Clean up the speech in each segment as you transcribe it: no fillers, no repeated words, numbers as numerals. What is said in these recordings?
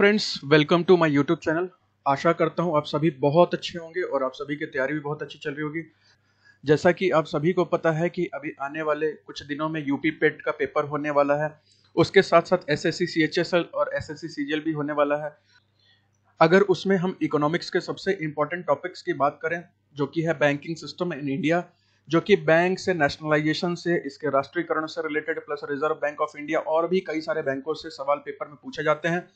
Friends, welcome to my YouTube channel. आशा करता हूँ आप सभी बहुत अच्छे होंगे और आप सभी की तैयारी भी बहुत अच्छी चल रही होगी। जैसा कि आप सभी को पता है कि अभी आने वाले कुछ दिनों में यूपी पेट का पेपर होने वाला है। उसके साथ साथ एसएससी सीएचएसएल और एसएससी सीजीएल भी होने वाला है। अगर उसमें हम इकोनॉमिक्स के सबसे इंपॉर्टेंट टॉपिक्स की बात करें, जो कि है बैंकिंग सिस्टम इन इंडिया, जो कि बैंक से नेशनलाइजेशन से, इसके राष्ट्रीयकरण से related, plus reserve bank of India और भी कई सारे बैंकों से सवाल पेपर में पूछे जाते हैं।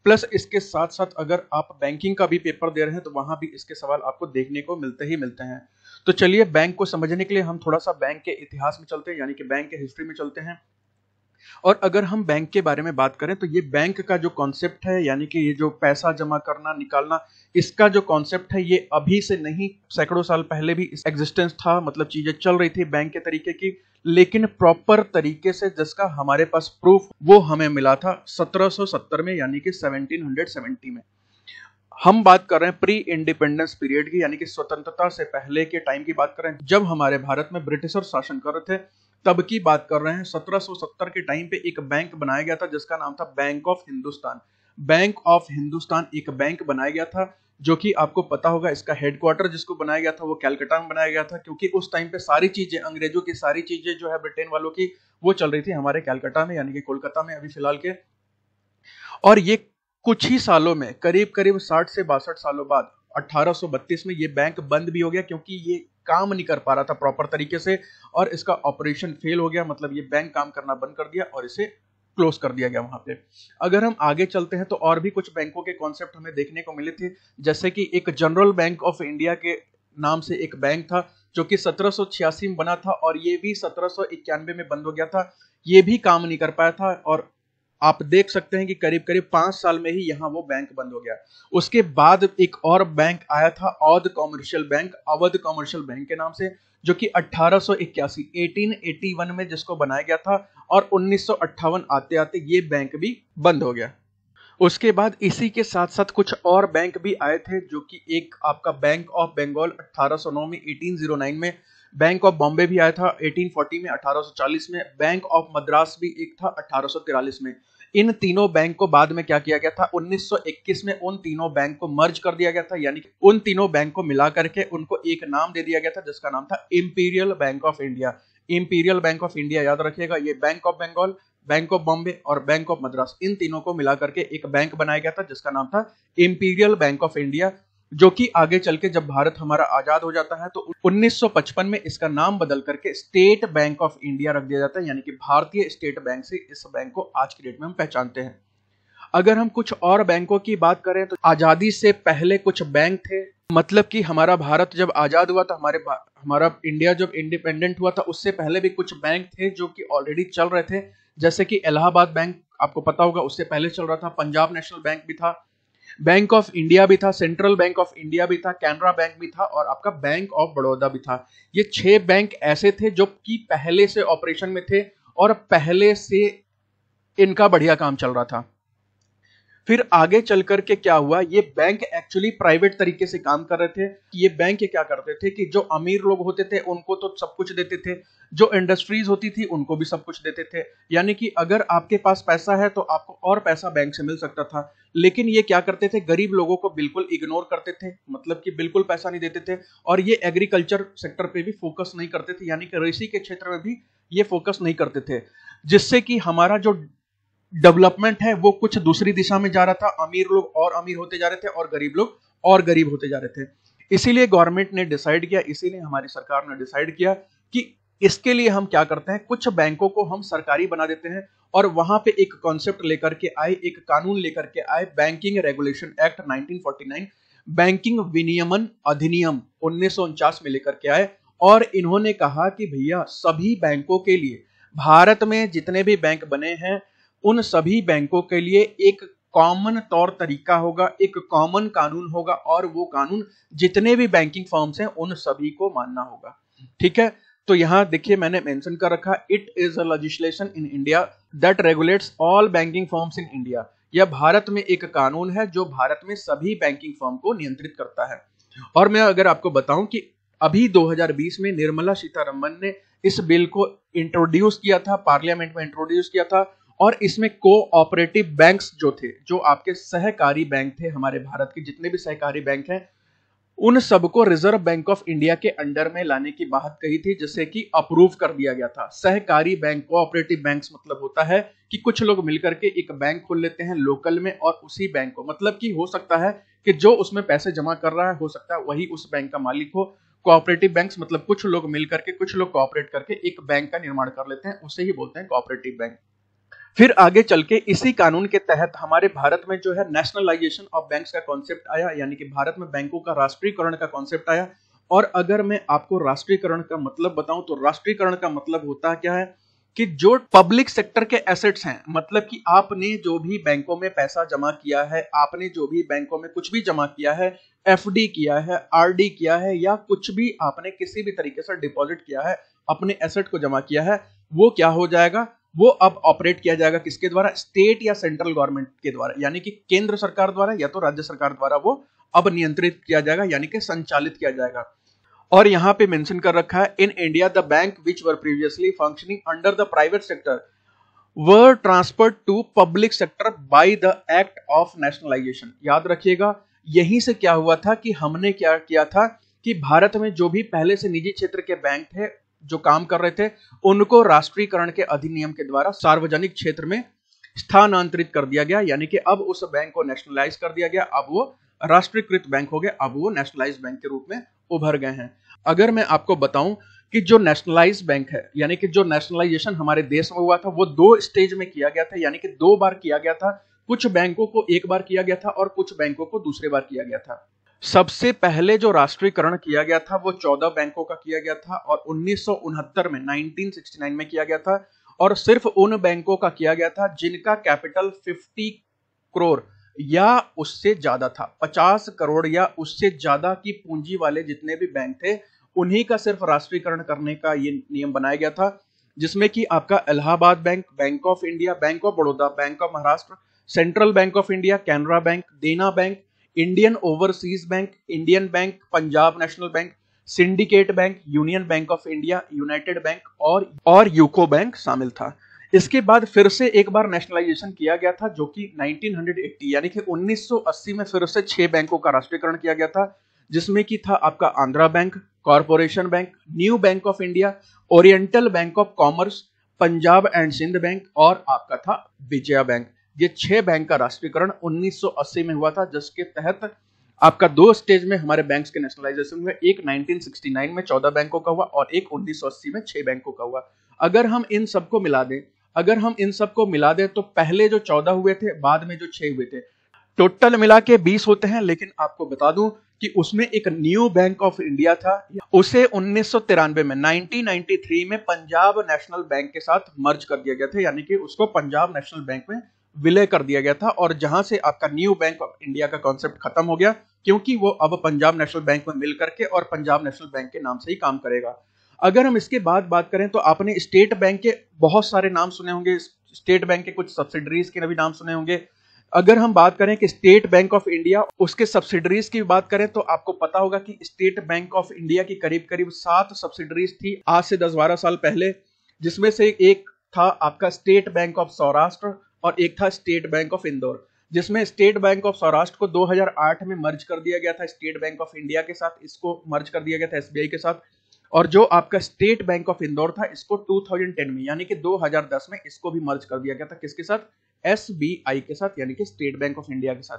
प्लस इसके साथ साथ अगर आप बैंकिंग का भी पेपर दे रहे हैं तो वहां भी इसके सवाल आपको देखने को मिलते ही मिलते हैं। तो चलिए, बैंक को समझने के लिए हम थोड़ा सा बैंक के इतिहास में चलते हैं, यानी कि बैंक के हिस्ट्री में चलते हैं। और अगर हम बैंक के बारे में बात करें तो ये बैंक का जो कॉन्सेप्ट है, यानी कि ये जो पैसा जमा करना निकालना, इसका जो कॉन्सेप्ट है, ये अभी से नहीं, सैकड़ों साल पहले भी इस एग्जिस्टेंस था। मतलब चीजें चल रही थी बैंक के तरीके की, लेकिन प्रॉपर तरीके से जिसका हमारे पास प्रूफ वो हमें मिला था 1770 में, यानी कि 1770 में। हम बात कर रहे हैं प्री इंडिपेंडेंस पीरियड की, यानी कि स्वतंत्रता से पहले के टाइम की बात कर रहे हैं, जब हमारे भारत में ब्रिटिशर शासन कर रहे थे, तब की बात कर रहे हैं। 1770 के टाइम पे एक बैंक बनाया गया था जिसका नाम था bank of Hindustan. Bank of Hindustan एक बैंक बनाया गया था, जो कि आपको पता होगा इसका हेडक्वार्टर जिसको बनाया गया था वो कलकत्ता में बनाया गया था, क्योंकि उस टाइम पे सारी चीजें, अंग्रेजों की सारी चीजें जो है ब्रिटेन वालों की, वो चल रही थी हमारे कलकत्ता में, यानी कि कोलकाता में अभी फिलहाल के। और ये कुछ ही सालों में, करीब करीब 60 से 62 सालों बाद 1832 में ये बैंक बंद भी हो गया, क्योंकि ये काम नहीं कर पा रहा था प्रॉपर तरीके से और इसका ऑपरेशन फेल हो गया। मतलब ये बैंक काम करना बंद कर दिया और इसे क्लोज कर दिया गया वहां पे। अगर हम आगे चलते हैं तो और भी कुछ बैंकों के कॉन्सेप्ट हमें देखने को मिले थे, जैसे कि एक जनरल बैंक ऑफ इंडिया के नाम से एक बैंक था, जो कि 1786 में बना था और ये भी 1791 में बंद हो गया था। ये भी काम नहीं कर पाया था और आप देख सकते हैं कि करीब करीब 5 साल में ही यहाँ वो बैंक बंद हो गया। उसके बाद एक और बैंक आया था, Awadh commercial bank, Awadh commercial bank के नाम से, जो कि 1881 1881 में जिसको बनाया गया था, और 1958 आते आते ये बैंक भी बंद हो गया। उसके बाद इसी के साथ साथ कुछ और बैंक भी आए थे, जो कि एक आपका बैंक ऑफ बंगाल 1809 में, 1809 में, बैंक ऑफ बॉम्बे भी आया था 1840 में, 1840 में, बैंक ऑफ मद्रास भी एक था 1843 में। इन तीनों बैंक को बाद में क्या किया गया था, 1921 में उन तीनों बैंक को मर्ज कर दिया गया था, यानी कि उन तीनों बैंक को मिला करके उनको एक नाम दे दिया गया था जिसका नाम था imperial bank of India. Imperial bank of India याद रखिएगा, ये bank of Bengal, bank of Bombay और बैंक ऑफ मद्रास, इन तीनों को मिलाकर के एक बैंक बनाया गया था जिसका नाम था इंपीरियल बैंक ऑफ इंडिया, जो कि आगे चल के जब भारत हमारा आजाद हो जाता है तो 1955 में इसका नाम बदल करके स्टेट बैंक ऑफ इंडिया रख दिया जाता है, यानी कि भारतीय स्टेट बैंक से इस बैंक को आज की डेट में हम पहचानते हैं। अगर हम कुछ और बैंकों की बात करें तो आजादी से पहले कुछ बैंक थे, मतलब कि हमारा भारत जब आजाद हुआ था, हमारा इंडिया जब इंडिपेंडेंट हुआ था, उससे पहले भी कुछ बैंक थे जो कि ऑलरेडी चल रहे थे, जैसे कि इलाहाबाद बैंक आपको पता होगा, उससे पहले चल रहा था। पंजाब नेशनल बैंक भी था, बैंक ऑफ इंडिया भी था, सेंट्रल बैंक ऑफ इंडिया भी था, कैनरा बैंक भी था और आपका बैंक ऑफ बड़ौदा भी था। ये 6 बैंक ऐसे थे जो कि पहले से ऑपरेशन में थे और पहले से इनका बढ़िया काम चल रहा था। फिर आगे चल करके क्या हुआ, ये बैंक एक्चुअली प्राइवेट तरीके से काम कर रहे थे। ये बैंक क्या करते थे कि जो अमीर लोग होते थे उनको तो सब कुछ देते थे, जो इंडस्ट्रीज होती थी उनको भी सब कुछ देते थे, यानी कि अगर आपके पास पैसा है तो आपको और पैसा बैंक से मिल सकता था। लेकिन ये क्या करते थे, गरीब लोगों को बिल्कुल इग्नोर करते थे, मतलब कि बिल्कुल पैसा नहीं देते थे। और ये एग्रीकल्चर सेक्टर पे भी फोकस नहीं करते थे, यानी कि कृषि के क्षेत्र में भी ये फोकस नहीं करते थे, जिससे कि हमारा जो डेवलपमेंट है वो कुछ दूसरी दिशा में जा रहा था। अमीर लोग और अमीर होते जा रहे थे और गरीब लोग और गरीब होते जा रहे थे। इसीलिए गवर्नमेंट ने डिसाइड किया, इसीलिए हमारी सरकार ने डिसाइड किया कि इसके लिए हम क्या करते हैं, कुछ बैंकों को हम सरकारी बना देते हैं और वहां पे एक कॉन्सेप्ट लेकर के आए, एक कानून लेकर के आए, बैंकिंग रेगुलेशन एक्ट 1949, बैंकिंग विनियमन अधिनियम 1949 में लेकर के आए। और इन्होंने कहा कि भैया सभी बैंकों के लिए, भारत में जितने भी बैंक बने हैं उन सभी बैंकों के लिए एक कॉमन तौर तरीका होगा, एक कॉमन कानून होगा, और वो कानून जितने भी बैंकिंग फर्म्स हैं उन सभी को मानना होगा। ठीक है, तो यहां देखिए मैंने मेंशन कर रखा, it is a legislation in India that regulates all banking firms in India. यह भारत में एक कानून है जो भारत में सभी बैंकिंग फर्म को नियंत्रित करता है। और मैं अगर आपको बताऊं कि अभी 2020 में निर्मला सीतारमण ने इस बिल को इंट्रोड्यूस किया था, पार्लियामेंट में इंट्रोड्यूस किया था, और इसमें कोऑपरेटिव बैंक्स जो थे, जो आपके सहकारी बैंक थे, हमारे भारत के जितने भी सहकारी बैंक हैं, उन सबको रिजर्व बैंक ऑफ इंडिया के अंडर में लाने की बात कही थी, जिससे कि अप्रूव कर दिया गया था। सहकारी बैंक, कोऑपरेटिव बैंक्स मतलब होता है कि कुछ लोग मिलकर के एक बैंक खोल लेते हैं लोकल में, और उसी बैंक को, मतलब कि हो सकता है कि जो उसमें पैसे जमा कर रहा है, हो सकता है वही उस बैंक का मालिक हो। कोऑपरेटिव बैंक्स मतलब कुछ लोग मिलकर के, कुछ लोग कोऑपरेट करके एक बैंक का निर्माण कर लेते हैं, उसे ही बोलते हैं कोऑपरेटिव बैंक। फिर आगे चल के इसी कानून के तहत हमारे भारत में जो है नेशनलाइजेशन ऑफ बैंक्स का कॉन्सेप्ट आया, यानी कि भारत में बैंकों का राष्ट्रीयकरण का कॉन्सेप्ट आया। और अगर मैं आपको राष्ट्रीयकरण का मतलब बताऊं तो राष्ट्रीयकरण का मतलब होता क्या है कि जो पब्लिक सेक्टर के एसेट्स हैं, मतलब कि आपने जो भी बैंकों में पैसा जमा किया है, आपने जो भी बैंकों में कुछ भी जमा किया है, एफडी किया है, आरडी किया है, या कुछ भी आपने किसी भी तरीके से डिपॉजिट किया है, अपने एसेट को जमा किया है, वो क्या हो जाएगा, वो अब ऑपरेट किया जाएगा किसके द्वारा, स्टेट या सेंट्रल गवर्नमेंट के द्वारा, यानी कि केंद्र सरकार द्वारा या तो राज्य सरकार द्वारा वो अब नियंत्रित किया जाएगा, यानी कि संचालित किया जाएगा। और यहां पे मेंशन कर रखा है, in India the bank which were previously functioning under the private sector were transferred to public sector by the act of nationalisation. याद रखिएगा, यहीं से क्या हुआ था कि हमने क्या किया था कि भारत में जो भी पहले से निजी क्षेत्र के बैंक थे जो काम कर रहे थे, उनको राष्ट्रीयकरण के अधिनियम के द्वारा सार्वजनिक क्षेत्र में स्थानांतरित कर दिया गया, यानी कि अब उस बैंक को नेशनलाइज कर दिया गया, अब वो राष्ट्रीयकृत बैंक हो गया, अब वो नेशनलाइज बैंक के रूप में उभर गए हैं। अगर मैं आपको बताऊं कि जो नेशनलाइज बैंक है, यानी कि जो नेशनलाइजेशन हमारे देश में हुआ था, वो 2 स्टेज में किया गया था, यानी कि 2 बार किया गया था। कुछ बैंकों को एक बार किया गया था और कुछ बैंकों को दूसरे बार किया गया था। सबसे पहले जो राष्ट्रीयकरण किया गया था वो 14 बैंकों का किया गया था, और 1969 में 1969 में किया गया था, और सिर्फ उन बैंकों का किया गया था जिनका कैपिटल 50 करोड़ या उससे ज्यादा था। 50 करोड़ या उससे ज्यादा की पूंजी वाले जितने भी बैंक थे, उन्हीं का सिर्फ राष्ट्रीयकरण करने का ये नियम बनाया गया था, जिसमें कि आपका Allahabad bank, bank of India, bank of Baroda, bank of Maharashtra, central bank of India, Canara bank, Dena bank, Indian overseas bank, Indian bank, Punjab national bank, syndicate bank, union bank of India, united bank और यूको बैंक शामिल था। इसके बाद फिर से एक बार नेशनलाइजेशन किया गया था, जो कि 1980 यानी कि 1980 में फिर से 6 बैंकों का राष्ट्रीयकरण किया गया था, जिसमें कि था आपका Andhra bank, corporation bank, new bank of India, oriental bank of commerce, Punjab and Sindh bank और आपका था विजया बैंक। ये 6 बैंक का राष्ट्रीयकरण 1980 में हुआ था, जिसके तहत आपका 2 स्टेज में हमारे बैंक्स के नेशनलाइजेशन हुए, एक 1969 में 14 बैंकों का हुआ और एक 1980 में 6 बैंकों का हुआ। अगर हम इन सबको मिला दें तो पहले जो 14 हुए थे, बाद में जो 6 हुए थे, टोटल मिला के 20 होते हैं। लेकिन आपको बता दूं कि उसमें एक न्यू बैंक ऑफ इंडिया था, उसे 1993 में 1993 में पंजाब नेशनल बैंक के साथ मर्ज कर दिया गया था, यानी कि उसको पंजाब नेशनल बैंक में विलय कर दिया गया था, और जहां से आपका न्यू बैंक ऑफ इंडिया का कॉन्सेप्ट खत्म हो गया, क्योंकि वो अब पंजाब नेशनल बैंक में मिल करके और पंजाब नेशनल बैंक के नाम से ही काम करेगा। अगर हम इसके बाद बात करें तो आपने स्टेट बैंक के बहुत सारे नाम सुने होंगे, स्टेट बैंक के कुछ सब्सिडरीज के भी नाम सुने होंगे। अगर हम बात करें कि स्टेट बैंक ऑफ इंडिया, उसके सब्सिडरीज की बात करें तो आपको पता होगा कि स्टेट बैंक ऑफ इंडिया की करीब करीब 7 सब्सिडरीज थी आज से 10-12 साल पहले, जिसमें से एक था आपका स्टेट बैंक ऑफ सौराष्ट्र और एक था स्टेट बैंक ऑफ इंदौर, जिसमें स्टेट बैंक ऑफ सौराष्ट्र को 2008 में मर्ज कर दिया गया था स्टेट बैंक ऑफ इंडिया के साथ, इसको मर्ज कर दिया गया था एसबीआई के साथ। और जो आपका स्टेट बैंक ऑफ इंदौर था, इसको 2010 में यानी कि 2010 में इसको भी मर्ज कर दिया गया था, किसके साथ, एसबीआई के साथ, यानी कि स्टेट बैंक ऑफ इंडिया के साथ।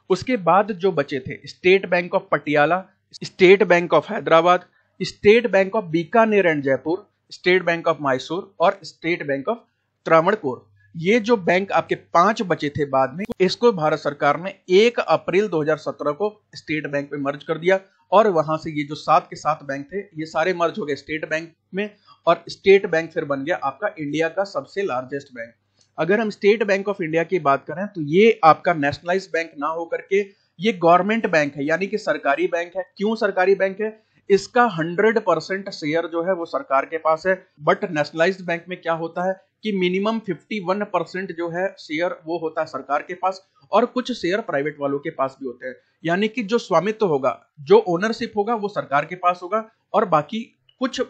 उसके बाद जो बचे थे state bank of Patiala, state bank of Hyderabad, state bank of Bikaner and Jaipur, state bank of Mysore और स्टेट बैंक ऑफ त्रावणकोर। ये जो बैंक आपके 5 बचे थे बाद में, इसको भारत सरकार ने 1 अप्रैल 2017 को स्टेट बैंक में मर्ज कर दिया, और वहां से ये जो 7 के 7 बैंक थे ये सारे मर्ज हो गए स्टेट बैंक में, और स्टेट बैंक फिर बन गया आपका इंडिया का सबसे लार्जेस्ट बैंक। अगर हम स्टेट बैंक ऑफ इंडिया की बात करें तो ये आपका नेशनलाइज्ड बैंक ना होकर के ये गवर्नमेंट बैंक है, यानी कि सरकारी बैंक है। क्यों सरकारी बैंक है? इसका 100% शेयर जो है वो सरकार के पास है, बट नेशनलाइज्ड बैंक में क्या होता है कि मिनिमम 51% जो है शेयर वो होता है सरकार के पास, और कुछ शेयर प्राइवेट वालों के पास भी होते हैं, यानी कि जो स्वामित्व होगा, जो ओनरशिप होगा वो सरकार के पास होगा, और बाकी कुछ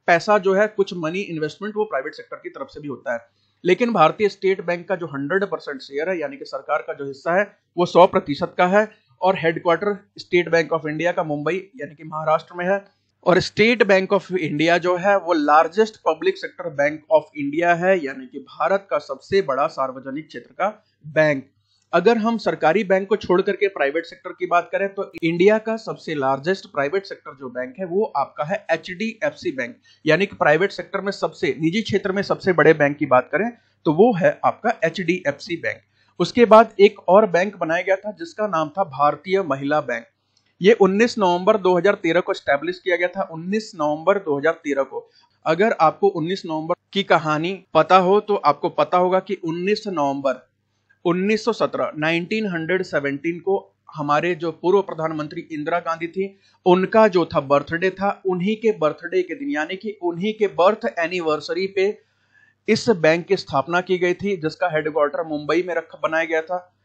पैसा जो है, कुछ मनी इन्वेस्टमेंट वो प्राइवेट सेक्टर की तरफ से भी होता है। लेकिन भारतीय स्टेट बैंक का जो 100% शेयर है यानी कि सरकार का जो हिस्सा है वो 100% का है, और headquarter state bank of India का मुंबई यानी कि महाराष्ट्र में है। और स्टेट बैंक ऑफ इंडिया जो है वो largest public sector bank of India है, यानी कि भारत का सबसे बड़ा सार्वजनिक क्षेत्र का बैंक। अगर हम सरकारी बैंक को छोड़ करके प्राइवेट सेक्टर की बात करें तो इंडिया का सबसे लार्जेस्ट प्राइवेट सेक्टर जो बैंक है वो आपका है HDFC बैंक, यानी कि प्राइवेट सेक्टर में सबसे, निजी क्षेत्र में सबसे बड़े बैंक की बात करें तो वो है आपका HDFC बैंक। उसके बाद एक और बैंक बनाया गया था जिसका नाम था भारतीय महिला बैंक। ये 19 नवंबर 2013 को स्टैब्लिश किया गया था, 19 नवंबर 2013 को। अगर आपको 19 नवंबर की कहानी पता हो तो आपको पता होगा कि 19 नवंबर 1917 को हमारे जो पूर्व प्रधानमंत्री इंदिरा गांधी थी उनका जो था बर्थडे था, उन्हीं के बर्थडे के दिन यानी कि उन्हीं के बर्थ एनिवर्सरी पे इस बैंक की स्थापना की गई थी, जिसका हेडक्वार्टर मुंबई में बनाया गया था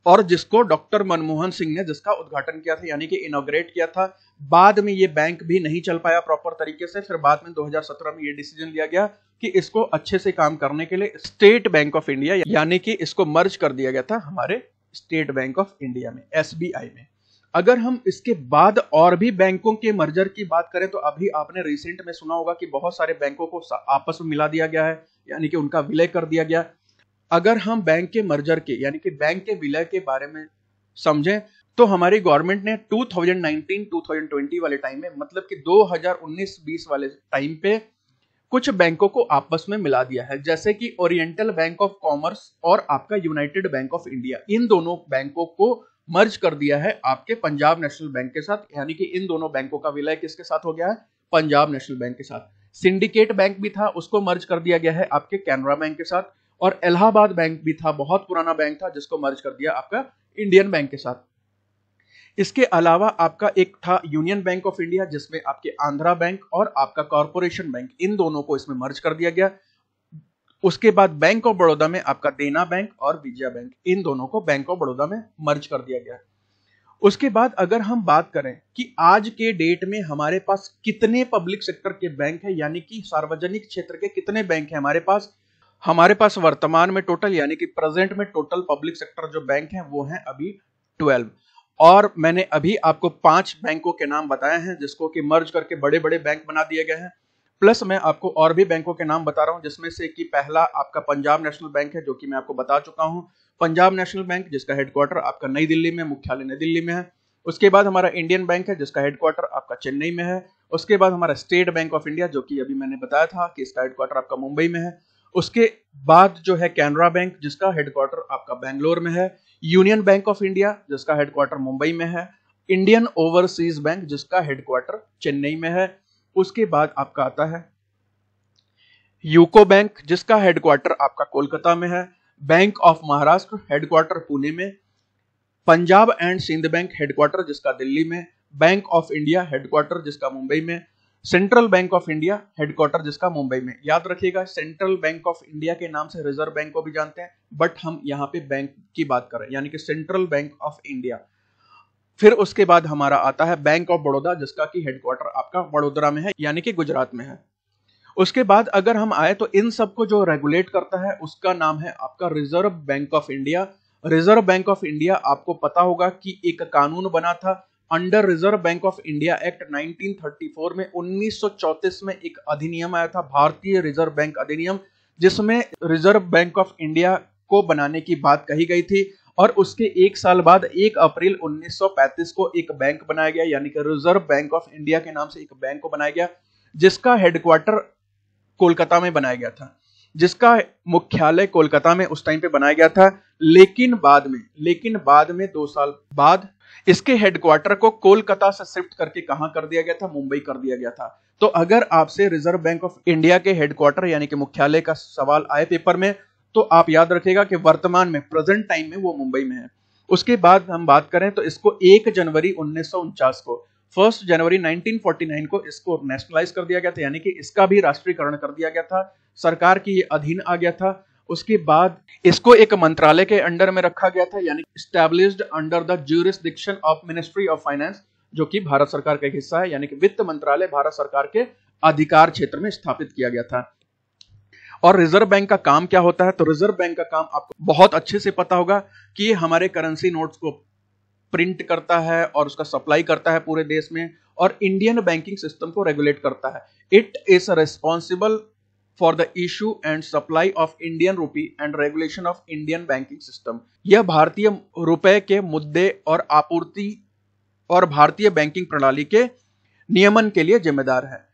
और जिसको डॉक्टर मनमोहन सिंह ने जिसका उद्घाटन किया था यानी कि इनॉग्रेट किया था। बाद में ये बैंक भी नहीं चल पाया प्रॉपर तरीके से, फिर बाद में 2017 में ये डिसीजन लिया गया कि इसको अच्छे से काम करने के लिए स्टेट बैंक ऑफ इंडिया यानी कि इसको मर्ज कर दिया गया था हमारे स्टेट बैंक ऑफ इंडिया में, SBI में। अगर हम इसके बाद और भी बैंकों के मर्जर की बात करें तो अभी आपने रिसेंट में सुना होगा कि बहुत सारे बैंकों को आपस में मिला दिया गया है, यानी कि उनका विलय कर दिया गया। अगर हम बैंक के मर्जर के यानी कि बैंक के विलय के बारे में समझें तो हमारी गवर्नमेंट ने 2019-2020 वाले टाइम में, मतलब कि 2019-20 वाले टाइम पे कुछ बैंकों को आपस में मिला दिया है, जैसे कि ओरिएंटल बैंक ऑफ कॉमर्स और आपका यूनाइटेड बैंक ऑफ इंडिया। इन दोनों बैंकों को मर्ज कर दिया है आपके पंजाब नेशनल बैंक के साथ, यानी कि इन दोनों बैंकों का विलय किसके साथ हो गया है? पंजाब नेशनल बैंक के साथ। सिंडिकेट बैंक भी था, उसको मर्ज कर दिया गया है आपके कैनरा बैंक के साथ, और इलाहाबाद बैंक भी था, बहुत पुराना बैंक था, जिसको मर्ज कर दिया आपका इंडियन बैंक के साथ। इसके अलावा आपका एक था यूनियन बैंक ऑफ इंडिया, जिसमें आपके आंध्रा बैंक और आपका कॉर्पोरेशन बैंक, इन दोनों को इसमें मर्ज कर दिया गया। उसके बाद बैंक ऑफ बड़ौदा में आपका देना बैंक और विजया बैंक, इन दोनों को बैंक ऑफ बड़ौदा में मर्ज कर दिया गया। उसके बाद अगर हम बात करें कि आज के डेट में हमारे पास कितने पब्लिक सेक्टर के बैंक है, यानी कि सार्वजनिक क्षेत्र के कितने बैंक है हमारे पास वर्तमान में टोटल, यानी कि प्रेजेंट में टोटल पब्लिक सेक्टर जो बैंक हैं वो हैं अभी 12। और मैंने अभी आपको 5 बैंकों के नाम बताए हैं जिसको कि मर्ज करके बड़े बड़े बैंक बना दिए गए हैं। प्लस मैं आपको और भी बैंकों के नाम बता रहा हूं, जिसमें से कि पहला आपका पंजाब नेशनल बैंक है, जो कि मैं आपको बता चुका हूं। पंजाब नेशनल बैंक जिसका हेडक्वार्टर आपका नई दिल्ली में, मुख्यालय नई दिल्ली में है। उसके बाद हमारा इंडियन बैंक है जिसका हेडक्वार्टर आपका चेन्नई में है। उसके बाद हमारा स्टेट बैंक ऑफ इंडिया, जो कि अभी मैंने बताया था कि इसका हेडक्वार्टर आपका मुंबई में है। उसके बाद जो है कैनरा बैंक, जिसका हेडक्वार्टर आपका बेंगलोर में है। यूनियन बैंक ऑफ इंडिया, जिसका हेडक्वार्टर मुंबई में है। इंडियन ओवरसीज बैंक, जिसका हेडक्वार्टर चेन्नई में है। उसके बाद आपका आता है यूको बैंक, जिसका हेडक्वार्टर आपका कोलकाता में है। Bank of Maharashtra, headquarter Pune में। Punjab and Sindh bank, headquarter जिसका दिल्ली में। बैंक ऑफ इंडिया, हेडक्वार्टर जिसका मुंबई में। Central bank of India, headquarter जिसका मुंबई में। याद रखिएगा, सेंट्रल बैंक ऑफ इंडिया के नाम से रिजर्व बैंक को भी जानते हैं, बट हम यहाँ पे बैंक की बात कर रहे हैं, यानी कि सेंट्रल बैंक ऑफ इंडिया। फिर उसके बाद हमारा आता है बैंक ऑफ बड़ौदा, जिसका कि हेडक्वार्टर आपका वडोदरा में है, यानी कि गुजरात में है। उसके बाद अगर हम आए तो इन सबको जो रेगुलेट करता है उसका नाम है आपका reserve bank of India. Reserve bank of India, आपको पता होगा कि एक कानून बना था under reserve bank of India act 1934 में। 1934 में एक अधिनियम आया था, भारतीय रिजर्व बैंक अधिनियम, जिसमें रिजर्व बैंक ऑफ इंडिया को बनाने की बात कही गई थी। और उसके एक साल बाद 1 अप्रैल 1935 को एक बैंक बनाया गया, यानी कि रिजर्व बैंक ऑफ इंडिया के नाम से एक बैंक को बनाया गया, जिसका हेडक्वार्टर कोलकाता में बनाया गया था, जिसका मुख्यालय कोलकाता में उस टाइम पे बनाया गया था। लेकिन बाद में 2 साल बाद इसके हेडक्वार्टर को कोलकाता से शिफ्ट करके कहां कर दिया गया था? मुंबई कर दिया गया था। तो अगर आपसे रिजर्व बैंक ऑफ इंडिया के हेडक्वार्टर यानी कि मुख्यालय का सवाल आए पेपर में, तो आप याद रखिएगा कि वर्तमान में प्रेजेंट टाइम में वो मुंबई में है। उसके बाद हम बात करें तो इसको 1 जनवरी 1949 को, 1 जनवरी 1949 को इसको नेशनलाइज कर दिया गया था, यानी कि इसका भी राष्ट्रीयकरण कर दिया गया था, सरकार की ये अधीन आ गया था। उसके बाद इसको एक मंत्रालय के अंडर में रखा गया था, यानी established under the jurisdiction of ministry of finance, जो कि भारत सरकार का एक हिस्सा है, यानी कि वित्त मंत्रालय भारत सरकार के अधिकार क्षेत्र में स्थापित किया गया था। और रिजर्व बैंक का काम क्या होता है? तो रिजर्व बैंक का काम आपको बहुत अच्छे से पता होगा कि हमारे करेंसी नोट्स को प्रिंट करता है और उसका सप्लाई करता है पूरे देश में, और इंडियन बैंकिंग सिस्टम को रेगुलेट करता है। It is responsible for the issue and supply of Indian rupee and regulation of Indian banking system. यह भारतीय रुपए के मुद्दे और आपूर्ति और भारतीय बैंकिंग प्रणाली के नियमन के लिए जिम्मेदार है।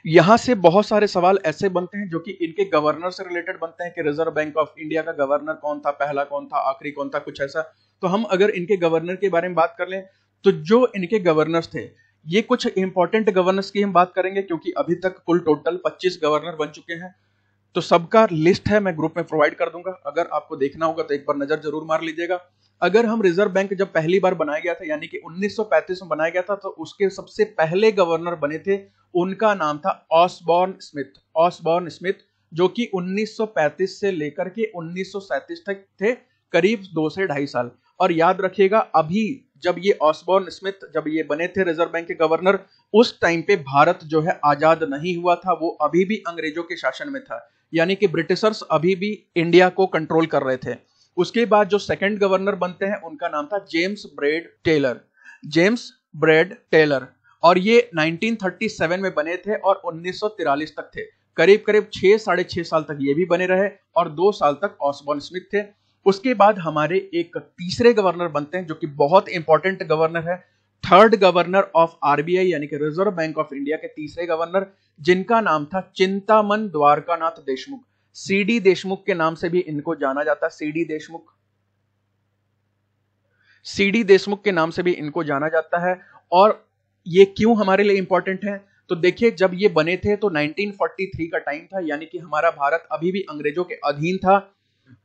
यहां से बहुत सारे सवाल ऐसे बनते हैं जो कि इनके गवर्नर से रिलेटेड बनते हैं कि रिजर्व बैंक ऑफ इंडिया का गवर्नर कौन था, पहला कौन था, आखिरी कौन था, कुछ ऐसा। तो हम अगर इनके गवर्नर के बारे में बात कर लें तो जो इनके गवर्नर्स थे, ये कुछ इंपॉर्टेंट गवर्नर्स की हम बात करेंगे क्योंकि अभी तक कुल टोटल 25 गवर्नर बन चुके हैं। तो सबका लिस्ट है, मैं ग्रुप में प्रोवाइड कर दूंगा, अगर आपको देखना होगा तो एक बार नजर जरूर मार लीजिएगा। अगर हम रिजर्व बैंक जब पहली बार बनाया गया था यानी कि 1935 में बनाया गया था, तो उसके सबसे पहले गवर्नर बने थे, उनका नाम था ऑसबॉर्न स्मिथ। ऑसबॉर्न स्मिथ जो कि 1935 से लेकर के 1937 तक थे, करीब 2 से 2.5 साल। और याद रखिएगा अभी जब ये ऑसबॉर्न स्मिथ जब ये बने थे रिजर्व बैंक के गवर्नर, उस टाइम पे भारत जो है आजाद नहीं हुआ था, वो अभी भी अंग्रेजों के शासन में था, यानी कि ब्रिटिशर्स अभी भी इंडिया को कंट्रोल कर रहे थे। उसके बाद जो सेकंड गवर्नर बनते हैं उनका नाम था James Braid Taylor. James Braid Taylor, और ये 1937 में बने थे और 1943 तक थे, करीब करीब 6-6.5 साल तक ये भी बने रहे और 2 साल तक ऑसबॉर्न स्मिथ थे। उसके बाद हमारे एक तीसरे गवर्नर बनते हैं जो कि बहुत इंपॉर्टेंट गवर्नर है, थर्ड गवर्नर ऑफ आरबीआई यानी कि रिजर्व बैंक ऑफ इंडिया के तीसरे गवर्नर, जिनका नाम था चिंतामन द्वारकानाथ देशमुख। सीडी देशमुख के नाम से भी इनको जाना जाता है, सीडी देशमुख, सीडी देशमुख के नाम से भी इनको जाना जाता है। और ये क्यों हमारे लिए इंपॉर्टेंट है? तो देखिए जब ये बने थे तो 1943 का टाइम था, यानी कि हमारा भारत अभी भी अंग्रेजों के अधीन था,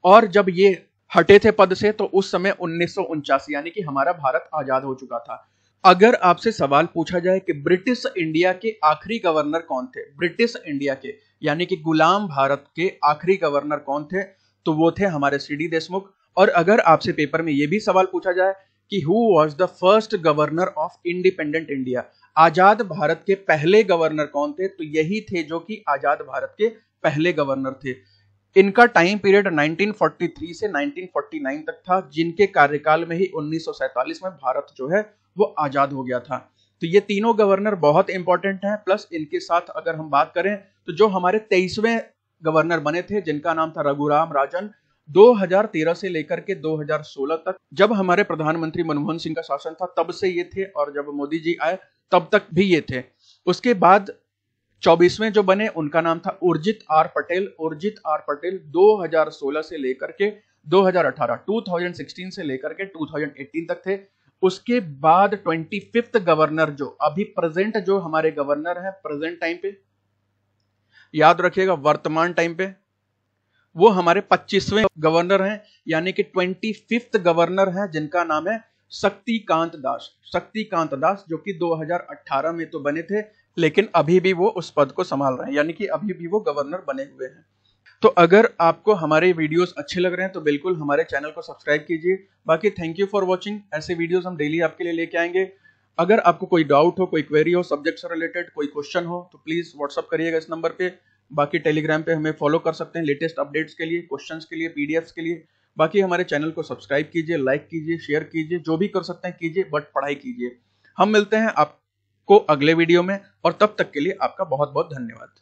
और जब ये हटे थे पद से तो उस समय 1949 यानी कि हमारा भारत आजाद हो चुका था। अगर आपसे सवाल पूछा जाए कि ब्रिटिश इंडिया के आखिरी गवर्नर कौन थे, ब्रिटिश इंडिया के यानी कि गुलाम भारत के आखिरी गवर्नर कौन थे, तो वो थे हमारे सीडी देशमुख। और अगर आपसे पेपर में यह भी सवाल पूछा जाए कि who was the first governor of independent India, आजाद भारत के पहले गवर्नर कौन थे, तो यही थे जो कि आजाद भारत के पहले गवर्नर थे। इनका टाइम पीरियड 1943 से 1949 तक था, जिनके कार्यकाल में ही 1947 में भारत जो है वो आजाद हो गया था। तो ये तीनों गवर्नर बहुत इंपॉर्टेंट हैं। प्लस इनके साथ अगर हम बात करें तो जो हमारे 23वें गवर्नर बने थे जिनका नाम था रघुराम राजन, 2013 से लेकर के 2016 तक, जब हमारे प्रधानमंत्री मनमोहन सिंह का शासन था तब से ये थे, और जब मोदी जी आए तब तक भी ये थे। उसके बाद 24वें जो बने उनका नाम था उर्जित आर पटेल। उर्जित आर पटेल 2016 से लेकर के 2016 से लेकर के 2018 तक थे। उसके बाद 25th गवर्नर जो अभी प्रेजेंट जो हमारे गवर्नर हैं प्रेजेंट टाइम पे, याद रखिएगा वर्तमान टाइम पे, वो हमारे 25वें गवर्नर हैं, यानी कि 25th गवर्नर हैं, जिनका नाम है शक्तिकांत दास। शक्तिकांत दास जो कि 2018 में तो बने थे, लेकिन अभी भी वो उस पद को संभाल रहे हैं, यानी कि अभी भी वो गवर्नर बने हुए हैं। तो अगर आपको हमारे वीडियोस अच्छे लग रहे हैं तो बिल्कुल हमारे चैनल को सब्सक्राइब कीजिए। बाकी थैंक यू फॉर वॉचिंग। ऐसे वीडियोस हम डेली आपके लिए लेके आएंगे। अगर आपको कोई डाउट हो, कोई क्वेरी हो, सब्जेक्ट से रिलेटेड कोई क्वेश्चन हो, तो प्लीज व्हाट्सअप करिएगा इस नंबर पे। बाकी टेलीग्राम पे हमें फॉलो कर सकते हैं लेटेस्ट अपडेट्स के लिए, क्वेश्चंस के लिए, पीडीएफ्स के लिए। बाकी हमारे चैनल को सब्सक्राइब कीजिए, लाइक कीजिए, शेयर कीजिए, जो भी कर सकते हैं कीजिए, बट पढ़ाई कीजिए। हम मिलते हैं आपको अगले वीडियो में, और तब तक के लिए आपका बहुत बहुत धन्यवाद।